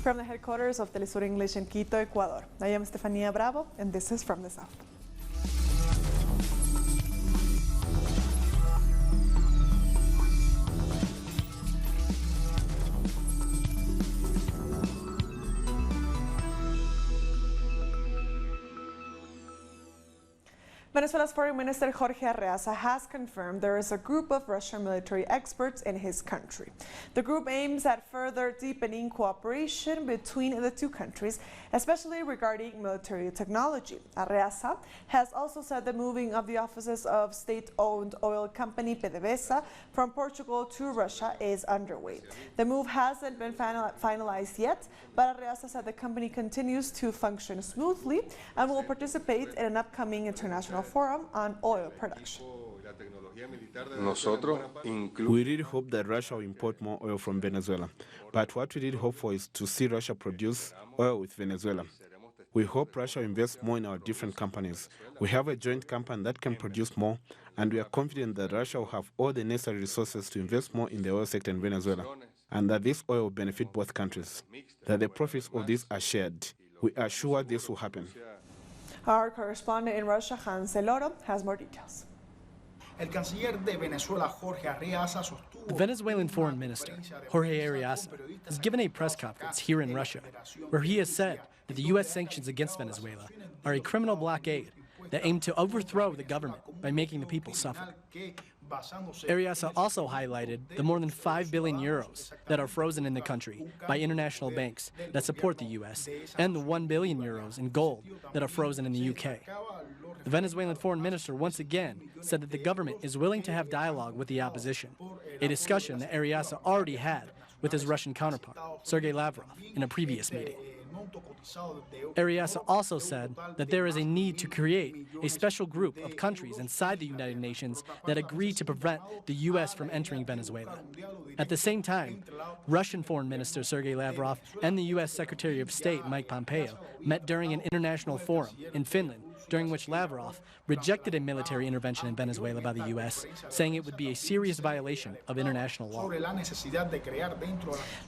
From the headquarters of Telesur English in Quito, Ecuador, I am Estefanía Bravo, and this is From the South. Venezuela's Foreign Minister Jorge Arreaza has confirmed there is a group of Russian military experts in his country. The group aims at further deepening cooperation between the two countries, especially regarding military technology. Arreaza has also said the moving of the offices of state-owned oil company PDVSA from Portugal to Russia is underway. The move hasn't been finalized yet, but Arreaza said the company continues to function smoothly and will participate in an upcoming international forum on oil production. We really hope that Russia will import more oil from Venezuela, but what we really hope for is to see Russia produce oil with Venezuela. We hope Russia will invest more in our different companies. We have a joint company that can produce more, and we are confident that Russia will have all the necessary resources to invest more in the oil sector in Venezuela, and that this oil will benefit both countries, that the profits of this are shared. We are sure this will happen. Our correspondent in Russia, Vzla, has more details. The Venezuelan foreign minister, Jorge Arreaza, has given a press conference here in Russia where he has said that the U.S. sanctions against Venezuela are a criminal blockade that aim to overthrow the government by making the people suffer. Arreaza also highlighted the more than 5 billion euros that are frozen in the country by international banks that support the U.S. and the 1 billion euros in gold that are frozen in the U.K. The Venezuelan foreign minister once again said that the government is willing to have dialogue with the opposition, a discussion that Arreaza already had with his Russian counterpart, Sergey Lavrov, in a previous meeting. Arreaza also said that there is a need to create a special group of countries inside the United Nations that agree to prevent the U.S. from entering Venezuela. At the same time, Russian Foreign Minister Sergey Lavrov and the U.S. Secretary of State Mike Pompeo met during an international forum in Finland, during which Lavrov rejected a military intervention in Venezuela by the U.S., saying it would be a serious violation of international law.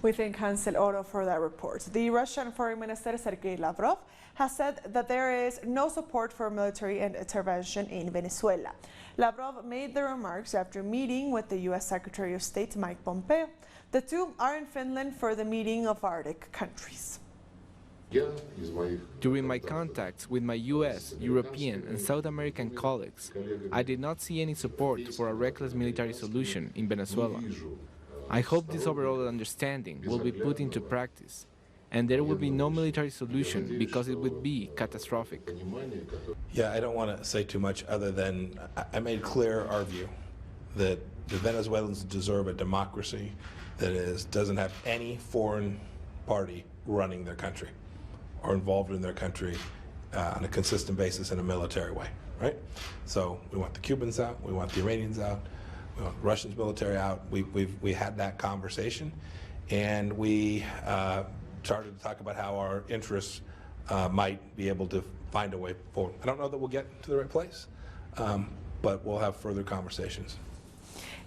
We thank Vzla for that report. The Russian Foreign Minister Sergey Lavrov has said that there is no support for military intervention in Venezuela. Lavrov made the remarks after meeting with the U.S. Secretary of State Mike Pompeo. The two are in Finland for the meeting of Arctic countries. During my contacts with my US, European, and South American colleagues, I did not see any support for a reckless military solution in Venezuela. I hope this overall understanding will be put into practice, and there will be no military solution because it would be catastrophic. Yeah, I don't want to say too much other than I made clear our view that the Venezuelans deserve a democracy that doesn't have any foreign party running their country or involved in their country on a consistent basis in a military way, right? So we want the Cubans out, we want the Iranians out, we want the Russians military out. We had that conversation, and we started to talk about how our interests might be able to find a way forward. I don't know that we'll get to the right place, but we'll have further conversations.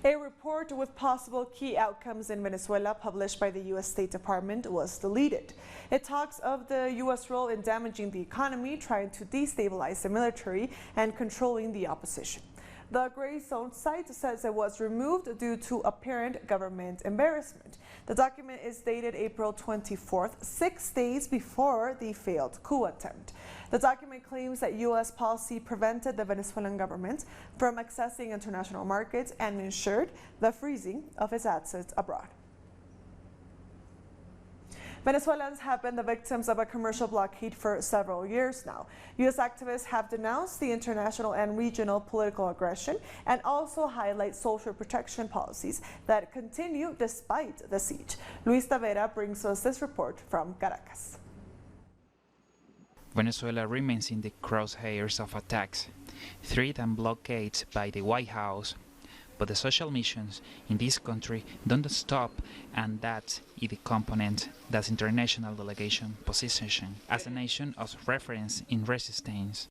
A report with possible key outcomes in Venezuela published by the U.S. State Department was deleted. It talks of the U.S. role in damaging the economy, trying to destabilize the military, and controlling the opposition. The gray zone site says it was removed due to apparent government embarrassment. The document is dated April 24th, 6 days before the failed coup attempt. The document claims that U.S. policy prevented the Venezuelan government from accessing international markets and ensured the freezing of its assets abroad. Venezuelans have been the victims of a commercial blockade for several years now. U.S. activists have denounced the international and regional political aggression and also highlight social protection policies that continue despite the siege. Luis Tavera brings us this report from Caracas. Venezuela remains in the crosshairs of attacks, threat and blockades by the White House. But the social missions in this country don't stop, and that is the component that international delegation position as a nation of reference in resistance.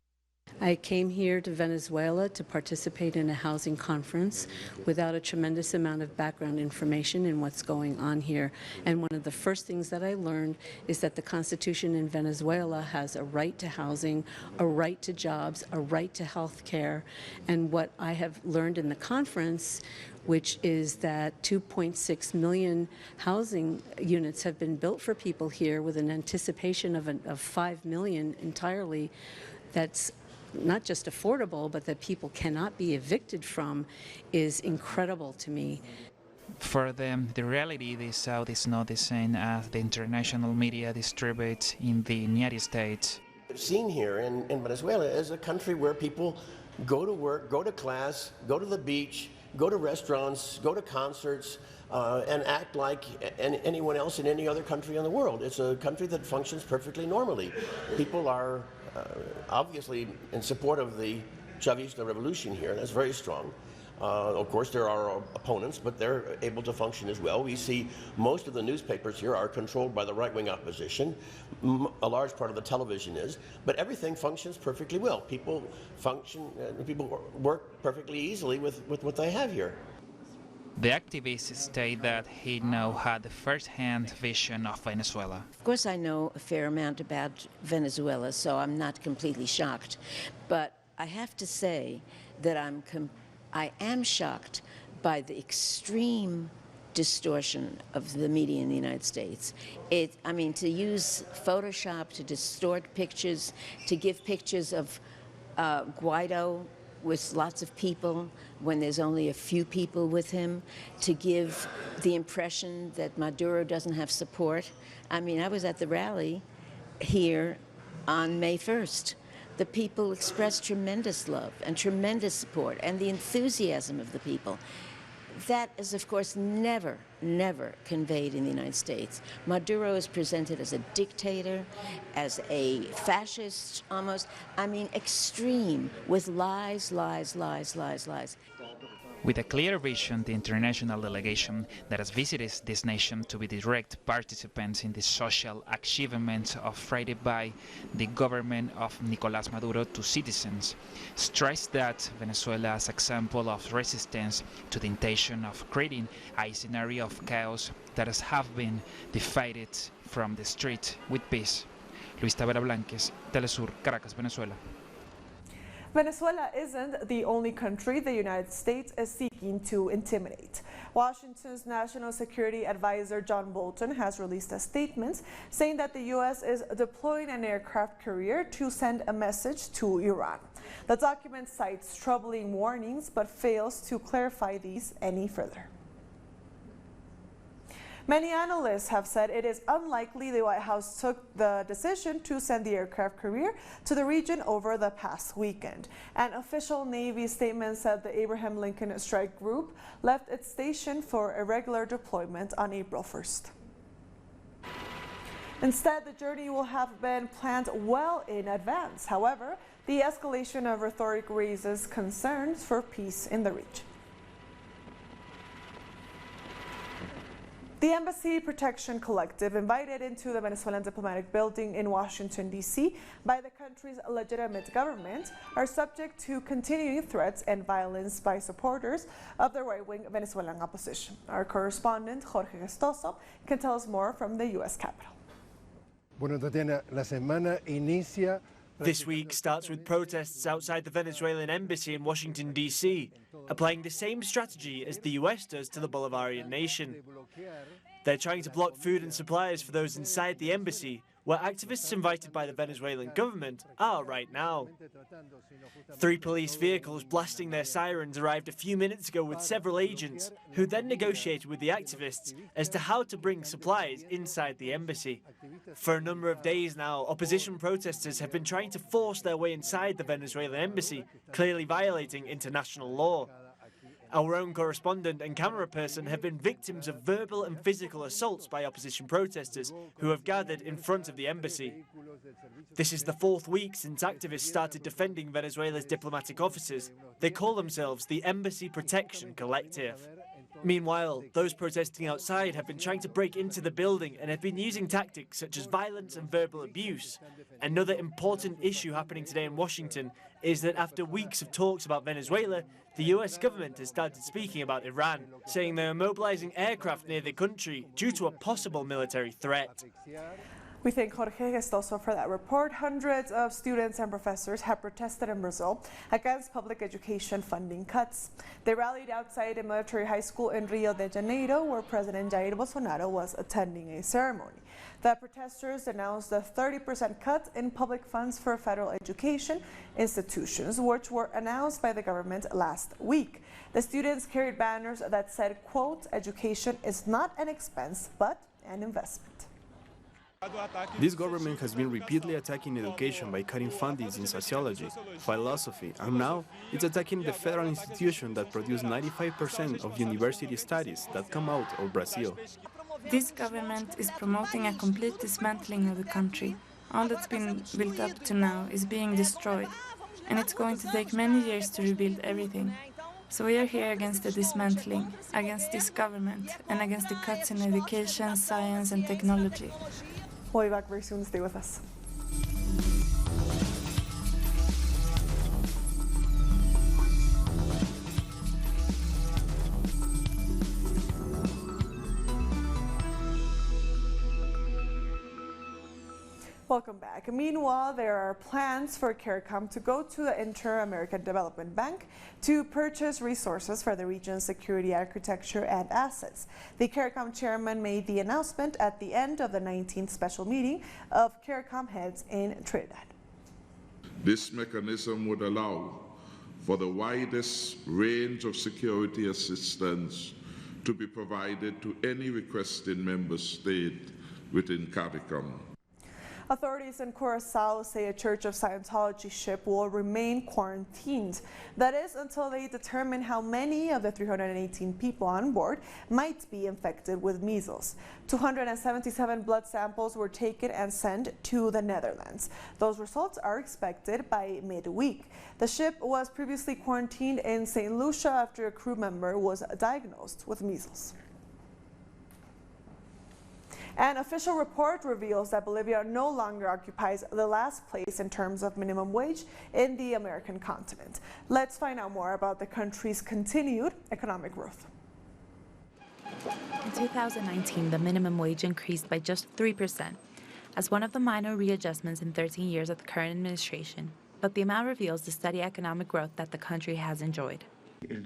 I came here to Venezuela to participate in a housing conference without a tremendous amount of background information in what's going on here. And one of the first things that I learned is that the Constitution in Venezuela has a right to housing, a right to jobs, a right to health care. And what I have learned in the conference, which is that 2.6 million housing units have been built for people here with an anticipation of 5 million entirely, that's not just affordable, but that people cannot be evicted from, is incredible to me. For them, the reality they saw is not the same as the international media distributes in the United States. Seen here in Venezuela is a country where people go to work, go to class, go to the beach, go to restaurants, go to concerts, and act like anyone else in any other country in the world. It's a country that functions perfectly normally. People are obviously in support of the Chavista revolution here, and that's very strong. Of course, there are opponents, but they're able to function as well. We see most of the newspapers here are controlled by the right-wing opposition. A large part of the television is, but everything functions perfectly well. People function, people work perfectly easily with what they have here. The activist state that he now had the first-hand vision of Venezuela. Of course, I know a fair amount about Venezuela, so I'm not completely shocked. But I have to say that I am shocked by the extreme distortion of the media in the United States. I mean, to use Photoshop to distort pictures, to give pictures of Guaido with lots of people when there's only a few people with him, to give the impression that Maduro doesn't have support. I mean, I was at the rally here on May 1st. The people expressed tremendous love and tremendous support, and the enthusiasm of the people. That is, of course, never conveyed in the United States. Maduro is presented as a dictator, as a fascist almost. I mean, extreme, with lies, lies, lies, lies, lies. With a clear vision, the international delegation that has visited this nation to be direct participants in the social achievements of Friday by the government of Nicolás Maduro to citizens, stressed that Venezuela as an example of resistance to the intention of creating a scenario of chaos that has been defeated from the street with peace. Luis Tavera Blanques, Telesur, Caracas, Venezuela. Venezuela isn't the only country the United States is seeking to intimidate. Washington's National Security Advisor John Bolton has released a statement saying that the U.S. is deploying an aircraft carrier to send a message to Iran. The document cites troubling warnings but fails to clarify these any further. Many analysts have said it is unlikely the White House took the decision to send the aircraft carrier to the region over the past weekend. An official Navy statement said the Abraham Lincoln Strike Group left its station for a regular deployment on April 1st. Instead, the journey will have been planned well in advance. However, the escalation of rhetoric raises concerns for peace in the region. The Embassy Protection Collective, invited into the Venezuelan diplomatic building in Washington, D.C. by the country's legitimate government, are subject to continuing threats and violence by supporters of the right-wing Venezuelan opposition. Our correspondent, Jorge Gestoso, can tell us more from the U.S. Capitol. This week starts with protests outside the Venezuelan embassy in Washington, D.C., applying the same strategy as the U.S. does to the Bolivarian nation. They're trying to block food and supplies for those inside the embassy, where activists invited by the Venezuelan government are right now. 3 police vehicles blasting their sirens arrived a few minutes ago with several agents, who then negotiated with the activists as to how to bring supplies inside the embassy. For a number of days now, opposition protesters have been trying to force their way inside the Venezuelan embassy, clearly violating international law. Our own correspondent and camera person have been victims of verbal and physical assaults by opposition protesters who have gathered in front of the embassy. This is the 4th week since activists started defending Venezuela's diplomatic offices. They call themselves the Embassy Protection Collective. Meanwhile, those protesting outside have been trying to break into the building and have been using tactics such as violence and verbal abuse. Another important issue happening today in Washington is that after weeks of talks about Venezuela, the US government has started speaking about Iran, saying they are mobilizing aircraft near the country due to a possible military threat. We thank Jorge Gestoso for that report. Hundreds of students and professors have protested in Brazil against public education funding cuts. They rallied outside a military high school in Rio de Janeiro, where President Jair Bolsonaro was attending a ceremony. The protesters announced a 30% cut in public funds for federal education institutions, which were announced by the government last week. The students carried banners that said, quote, "Education is not an expense, but an investment." This government has been repeatedly attacking education by cutting fundings in sociology, philosophy, and now it's attacking the federal institution that produce 95% of university studies that come out of Brazil. This government is promoting a complete dismantling of the country. All that's been built up to now is being destroyed, and it's going to take many years to rebuild everything. So we are here against the dismantling, against this government, and against the cuts in education, science, and technology. We'll be back very soon. Stay with us. Welcome back. Meanwhile, there are plans for CARICOM to go to the Inter-American Development Bank to purchase resources for the region's security architecture and assets. The CARICOM chairman made the announcement at the end of the 19th special meeting of CARICOM heads in Trinidad. This mechanism would allow for the widest range of security assistance to be provided to any requesting member state within CARICOM. Authorities in Curaçao say a Church of Scientology ship will remain quarantined. That is until they determine how many of the 318 people on board might be infected with measles. 277 blood samples were taken and sent to the Netherlands. Those results are expected by midweek. The ship was previously quarantined in St. Lucia after a crew member was diagnosed with measles. An official report reveals that Bolivia no longer occupies the last place in terms of minimum wage in the American continent. Let's find out more about the country's continued economic growth. In 2019, the minimum wage increased by just 3%, as one of the minor readjustments in 13 years of the current administration. But the amount reveals the steady economic growth that the country has enjoyed. In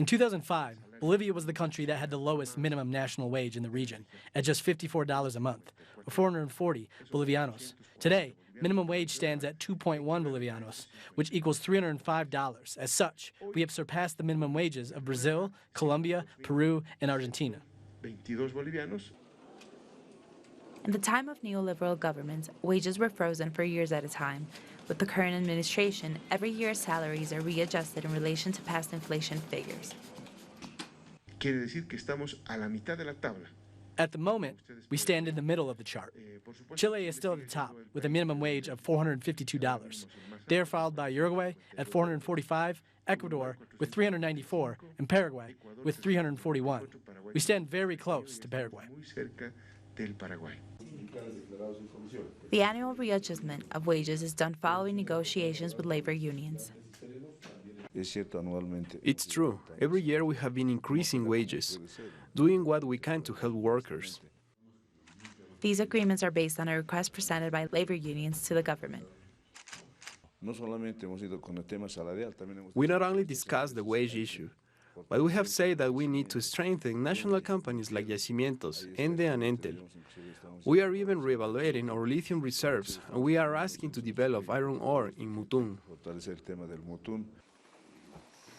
2005, Bolivia was the country that had the lowest minimum national wage in the region, at just $54 a month, or 440 Bolivianos. Today, minimum wage stands at 2.1 Bolivianos, which equals $305. As such, we have surpassed the minimum wages of Brazil, Colombia, Peru, and Argentina. In the time of neoliberal governments, wages were frozen for years at a time. With the current administration, every year salaries are readjusted in relation to past inflation figures. At the moment, we stand in the middle of the chart. Chile is still at the top, with a minimum wage of $452. They are followed by Uruguay at $445, Ecuador with $394, and Paraguay with $341. We stand very close to Paraguay. The annual readjustment of wages is done following negotiations with labor unions. It's true. Every year we have been increasing wages, doing what we can to help workers. These agreements are based on a request presented by labor unions to the government. We not only discussed the wage issue, but we have said that we need to strengthen national companies like Yacimientos, Ende and Entel. We are even reevaluating our lithium reserves, and we are asking to develop iron ore in Mutún.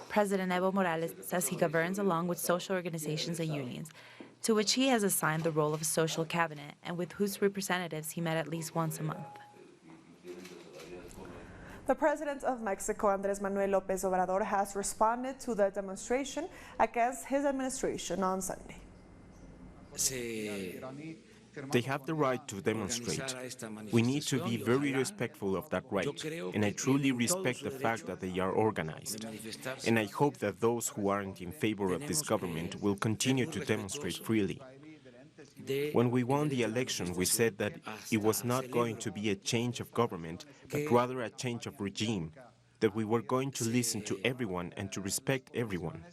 President Evo Morales says he governs along with social organizations and unions, to which he has assigned the role of a social cabinet and with whose representatives he met at least once a month. The President of Mexico, Andrés Manuel López Obrador, has responded to the demonstration against his administration on Sunday. They have the right to demonstrate. We need to be very respectful of that right, and I truly respect the fact that they are organized. And I hope that those who aren't in favor of this government will continue to demonstrate freely. When we won the election, we said that it was not going to be a change of government, but rather a change of regime, that we were going to listen to everyone and to respect everyone,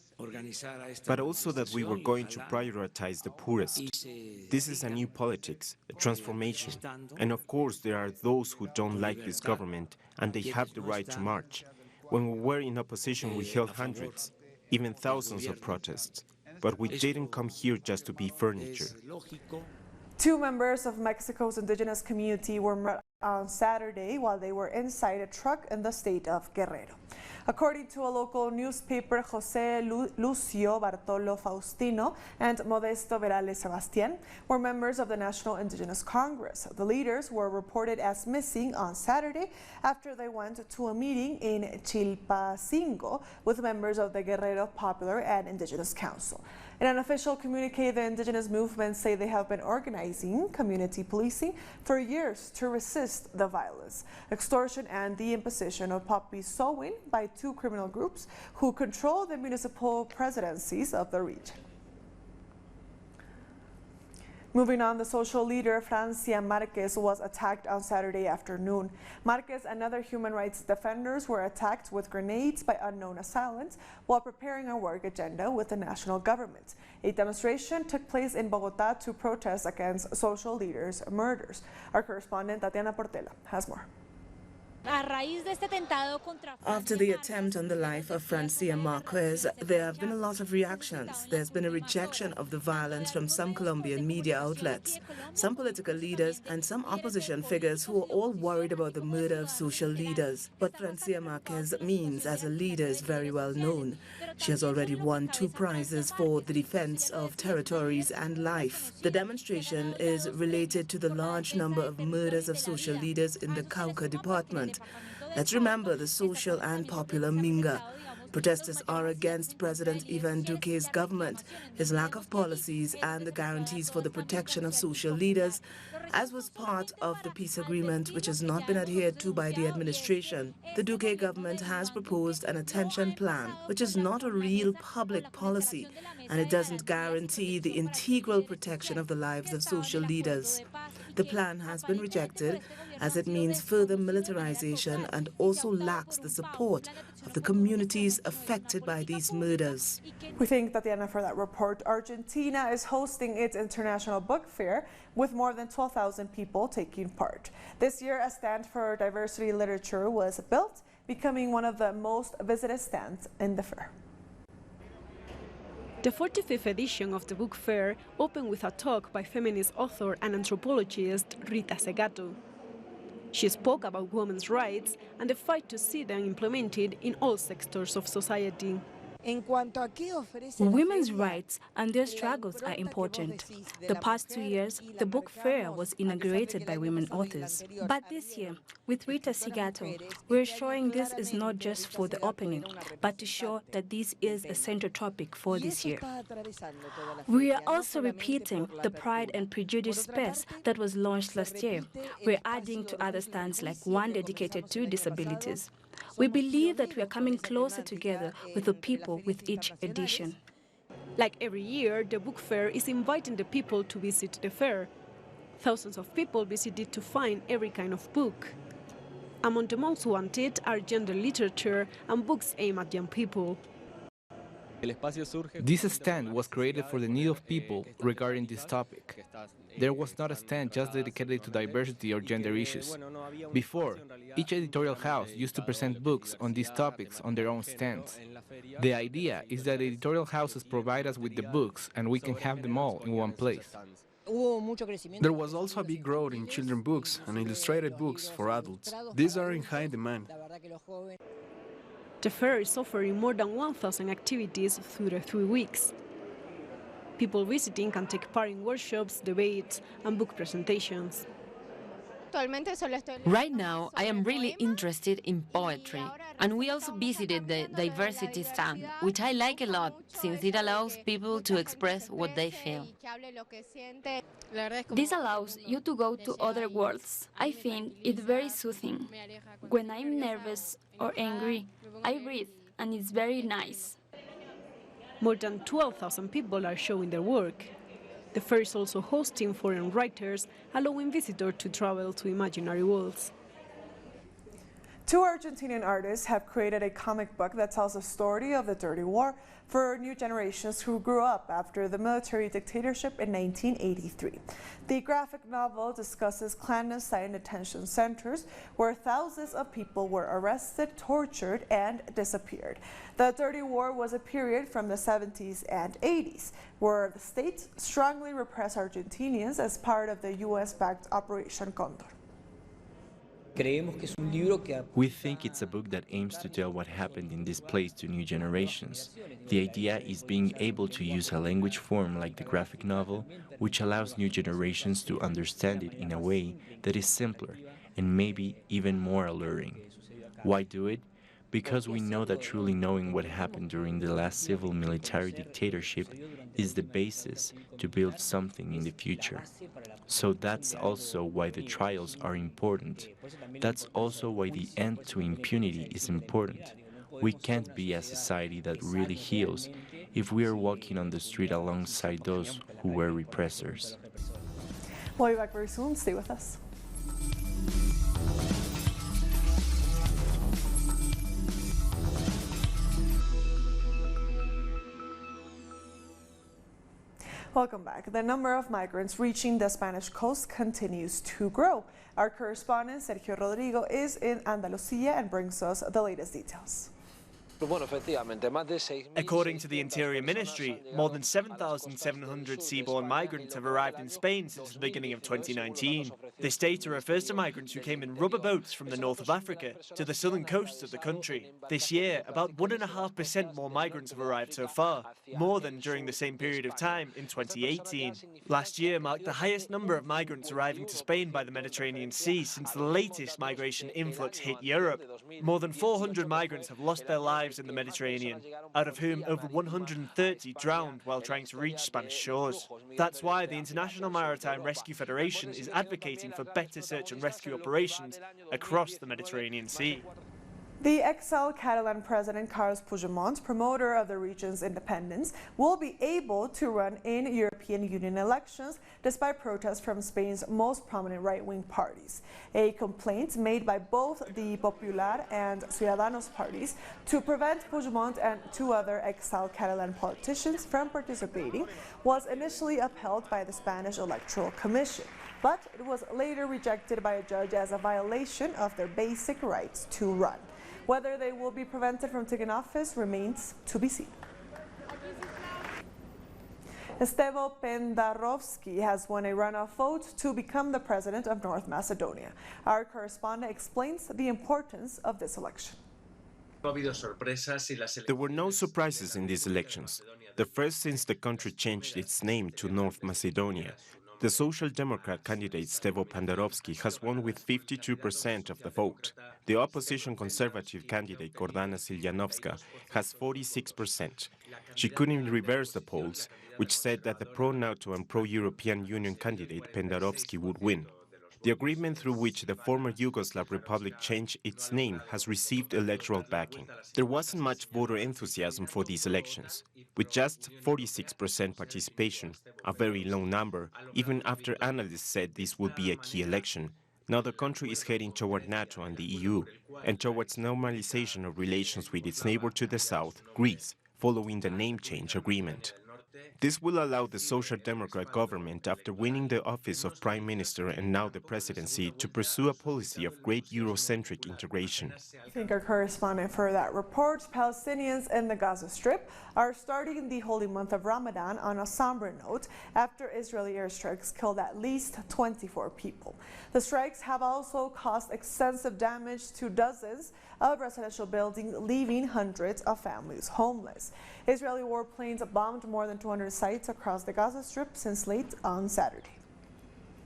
but also that we were going to prioritize the poorest. This is a new politics, a transformation, and of course there are those who don't like this government and they have the right to march. When we were in opposition, we held hundreds, even thousands of protests, but we didn't come here just to be furniture. 2 members of Mexico's indigenous community were murdered on Saturday while they were inside a truck in the state of Guerrero. According to a local newspaper, José Lucio Bartolo Faustino and Modesto Verales Sebastián were members of the National Indigenous Congress. The leaders were reported as missing on Saturday after they went to a meeting in Chilpancingo with members of the Guerrero Popular and Indigenous Council. In an official communique, the indigenous movements say they have been organizing community policing for years to resist the violence, extortion, and the imposition of poppy sowing by 2 criminal groups who control the municipal presidencies of the region. Moving on, the social leader Francia Marquez was attacked on Saturday afternoon. Marquez and other human rights defenders were attacked with grenades by unknown assailants while preparing a work agenda with the national government. A demonstration took place in Bogotá to protest against social leaders' murders. Our correspondent Tatiana Portela has more. After the attempt on the life of Francia Marquez, there have been a lot of reactions. There's been a rejection of the violence from some Colombian media outlets, some political leaders, and some opposition figures who are all worried about the murder of social leaders. But Francia Marquez means as a leader is very well known. She has already won 2 prizes for the defense of territories and life. The demonstration is related to the large number of murders of social leaders in the Cauca department. Let's remember the social and popular Minga. Protesters are against President Ivan Duque's government, his lack of policies and the guarantees for the protection of social leaders, as was part of the peace agreement which has not been adhered to by the administration. The Duque government has proposed an attention plan, which is not a real public policy, and it doesn't guarantee the integral protection of the lives of social leaders. The plan has been rejected as it means further militarization and also lacks the support of the communities affected by these murders. We thank Tatiana for that report. Argentina is hosting its International Book Fair with more than 12,000 people taking part. This year, a stand for diversity literature was built, becoming one of the most visited stands in the fair. The 45th edition of the book fair opened with a talk by feminist author and anthropologist Rita Segato. She spoke about women's rights and the fight to see them implemented in all sectors of society. Women's rights and their struggles are important. The past 2 years, the book fair was inaugurated by women authors. But this year, with Rita Segato, we're showing this is not just for the opening, but to show that this is a central topic for this year. We are also repeating the Pride and Prejudice space that was launched last year. We're adding to other stands like one dedicated to disabilities. We believe that we are coming closer together with the people with each edition. Like every year, the book fair is inviting the people to visit the fair. Thousands of people visited to find every kind of book. Among the most wanted are gender literature and books aimed at young people. This stand was created for the need of people regarding this topic. There was not a stand just dedicated to diversity or gender issues. Before, each editorial house used to present books on these topics on their own stands. The idea is that editorial houses provide us with the books and we can have them all in one place. There was also a big growth in children's books and illustrated books for adults. These are in high demand. The fair is offering more than 1,000 activities through the 3 weeks. People visiting can take part in workshops, debates, and book presentations. Right now, I am really interested in poetry, and we also visited the diversity stand, which I like a lot, since it allows people to express what they feel. This allows you to go to other worlds. I think it's very soothing. When I'm nervous or angry, I read, and it's very nice. More than 12,000 people are showing their work. The fair is also hosting foreign writers, allowing visitors to travel to imaginary worlds. Two Argentinian artists have created a comic book that tells the story of the Dirty War for new generations who grew up after the military dictatorship in 1983. The graphic novel discusses clandestine detention centers where thousands of people were arrested, tortured, and disappeared. The Dirty War was a period from the 70s and 80s where the state strongly repressed Argentinians as part of the US-backed Operation Condor. We think it's a book that aims to tell what happened in this place to new generations. The idea is being able to use a language form like the graphic novel, which allows new generations to understand it in a way that is simpler and maybe even more alluring. Why do it? Because we know that truly knowing what happened during the last civil military dictatorship is the basis to build something in the future. So that's also why the trials are important. That's also why the end to impunity is important. We can't be a society that really heals if we are walking on the street alongside those who were repressors. We'll be back very soon. Stay with us. Welcome back. The number of migrants reaching the Spanish coast continues to grow. Our correspondent Sergey Rodrigo is in Andalusia and brings us the latest details. According to the Interior Ministry, more than 7,700 seaborne migrants have arrived in Spain since the beginning of 2019. This data refers to migrants who came in rubber boats from the north of Africa to the southern coasts of the country. This year, about 1.5% more migrants have arrived so far, more than during the same period of time in 2018. Last year marked the highest number of migrants arriving to Spain by the Mediterranean Sea since the latest migration influx hit Europe. More than 400 migrants have lost their lives in the Mediterranean, out of whom over 130 drowned while trying to reach Spanish shores. That's why the International Maritime Rescue Federation is advocating for better search and rescue operations across the Mediterranean Sea. The exiled Catalan president Carles Puigdemont, promoter of the region's independence, will be able to run in European Union elections despite protests from Spain's most prominent right-wing parties. A complaint made by both the Popular and Ciudadanos parties to prevent Puigdemont and two other exiled Catalan politicians from participating was initially upheld by the Spanish Electoral Commission, but it was later rejected by a judge as a violation of their basic rights to run. Whether they will be prevented from taking office remains to be seen. Stevo Pendarovsky has won a runoff vote to become the president of North Macedonia. Our correspondent explains the importance of this election. There were no surprises in these elections, the first since the country changed its name to North Macedonia. The Social Democrat candidate Stevo Pendarovsky has won with 52% of the vote. The opposition conservative candidate Gordana Siljanovska has 46%. She couldn't reverse the polls, which said that the pro-NATO and pro-European Union candidate Pendarovsky would win. The agreement through which the former Yugoslav Republic changed its name has received electoral backing. There wasn't much voter enthusiasm for these elections. With just 46% participation, a very low number, even after analysts said this would be a key election, now the country is heading toward NATO and the EU, and towards normalization of relations with its neighbor to the south, Greece, following the name change agreement. This will allow the Social Democrat government, after winning the office of Prime Minister and now the presidency, to pursue a policy of great Eurocentric integration. Thank our correspondent for that report. Palestinians in the Gaza Strip are starting the holy month of Ramadan on a somber note after Israeli airstrikes killed at least 24 people. The strikes have also caused extensive damage to dozens of residential buildings, leaving hundreds of families homeless. Israeli warplanes bombed more than 200 sites across the Gaza Strip since late on Saturday.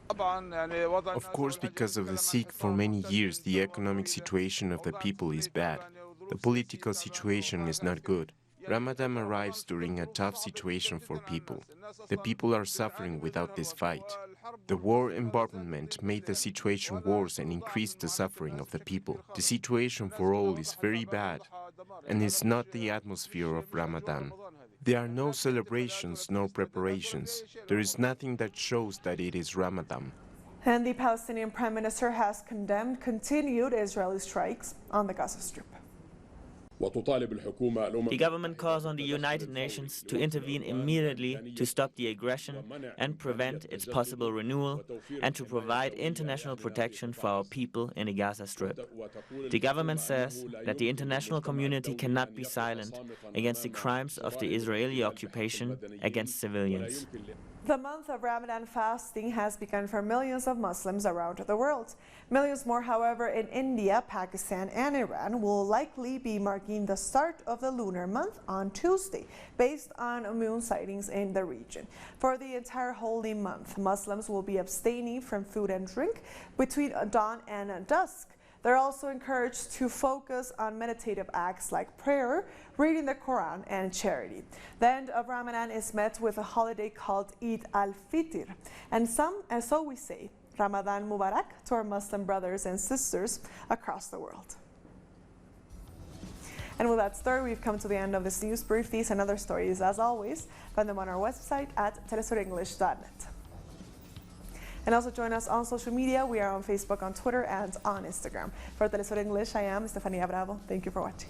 Of course, because of the siege for many years, the economic situation of the people is bad. The political situation is not good. Ramadan arrives during a tough situation for people. The people are suffering without this fight. The war embarrassment made the situation worse and increased the suffering of the people. The situation for all is very bad, and it's not the atmosphere of Ramadan. There are no celebrations, no preparations. There is nothing that shows that it is Ramadan. And the Palestinian Prime Minister has condemned continued Israeli strikes on the Gaza Strip. The government calls on the United Nations to intervene immediately to stop the aggression and prevent its possible renewal, and to provide international protection for our people in the Gaza Strip. The government says that the international community cannot be silent against the crimes of the Israeli occupation against civilians. The month of Ramadan fasting has begun for millions of Muslims around the world. Millions more, however, in India, Pakistan, and Iran will likely be marking the start of the lunar month on Tuesday, based on moon sightings in the region. For the entire holy month, Muslims will be abstaining from food and drink between dawn and dusk. They're also encouraged to focus on meditative acts like prayer, reading the Quran, and charity. The end of Ramadan is met with a holiday called Eid al-Fitr, and so we say Ramadan Mubarak to our Muslim brothers and sisters across the world. And with that story, we've come to the end of this news brief. These and other stories, as always, find them on our website at telesurenglish.net. And also join us on social media. We are on Facebook, on Twitter, and on Instagram. For Telesur English, I am Estefania Bravo. Thank you for watching.